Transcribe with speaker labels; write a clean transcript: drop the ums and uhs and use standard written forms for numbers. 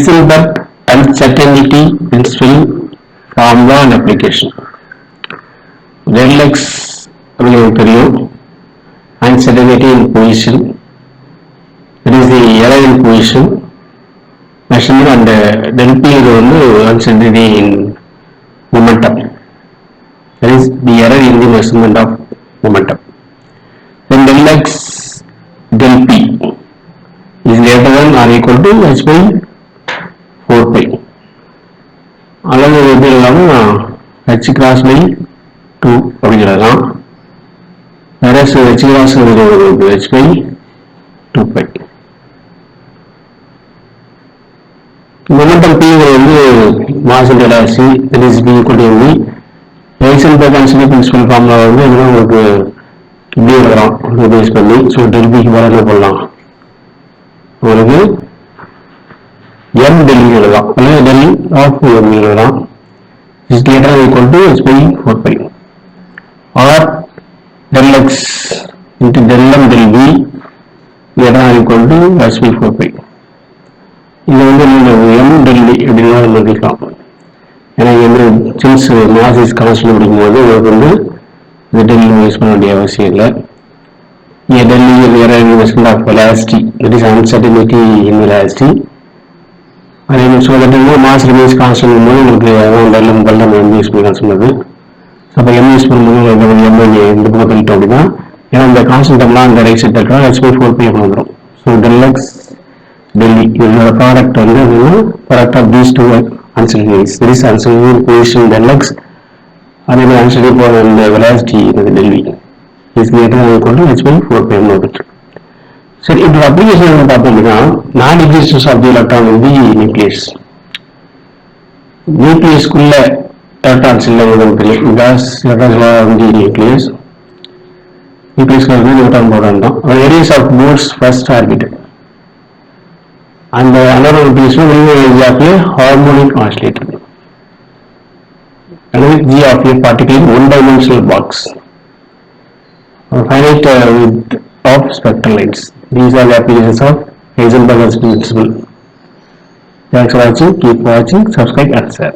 Speaker 1: Heisenberg uncertainty principle formula and application. Del X உங்களுக்கு தெரியும், uncertainty in position, that is the error in position measurement, and del P இது வந்து uncertainty in momentum, that is the error in the measurement of momentum. Then del X del P is greater than or equal to h by 4 pi. அளவு எப்படி இல்லாமல் h cross by 2 அப்படிங்கிறதான், வேற h cross h by 2 by. Momentum P வந்து மாஸ் into velocity, that is P equal to mv. Heisenberg uncertainty principle formula வந்து உங்களுக்கு இப்படி எழுதலாம் பேஸ் பண்ணி. ஸோ del P க்கு என்ன பண்ணலாம், உங்களுக்கு m del v எழுதலாம், அல்லது del of m எழுதலாம், is greater than equal to h by 4 pi, or del x into del m del v greater than equal to h by 4 pi. இது வந்து m del v அப்படின்னு எழுதிக்கலாம். ஏன்னா இங்கே வந்து சின்ஸ் மாஸ் இஸ் கான்ஸ்டன்ட் அப்படிங்கும்போது உங்களுக்கு வந்து இந்த del யூஸ் பண்ண வேண்டிய அவசியம் இல்லை. இங்கே del வேற universal of velocity, that is uncertainty in velocity. அதே so that mass remains constant போது உங்களுக்கு del m யூஸ் பண்ணி கான்ஸ்டன்ட் வருது. ஸோ அப்போ m யூஸ் பண்ணும்போது உங்களுக்கு m இந்த பக்கம் கழிட்டோம் அப்படின்னா, ஏன்னா இந்த கான்ஸ்டன்ட் எல்லாம் இந்த ரைட் சைட் இருக்கிறோம் h by 4 pi அப்படி வந்துடும். So del x del v இதோட ப்ராடக்ட் வந்து product of these two uncertainties, there is uncertainty in position del x, அதே மாதிரி uncertainty for the velocity del v is greater than equal to h by 4 pi வந்துட்டு. சரி, இப்போ application என்ன பார்த்தோம் அப்படின்னா, நான் existence of the electron in the nucleus. நியூக்ளியஸ்க்குள்ள எலக்ட்ரான்ஸ் இல்லை உங்களுக்கு தெரியும், கேஸ் எலக்ட்ரான்ஸ் வந்து நியூக்ளியஸ். நியூக்ளியஸ்ல வந்து நியூட்ரான் ப்ரோட்டான் தான். Areas of force first orbital and another notation is of a harmonic oscillator, and G of a particle in one-dimensional box, finite width of spectral lines. These are the applications of Heisenberg's principle. Thanks for watching. Keep watching. Subscribe and share.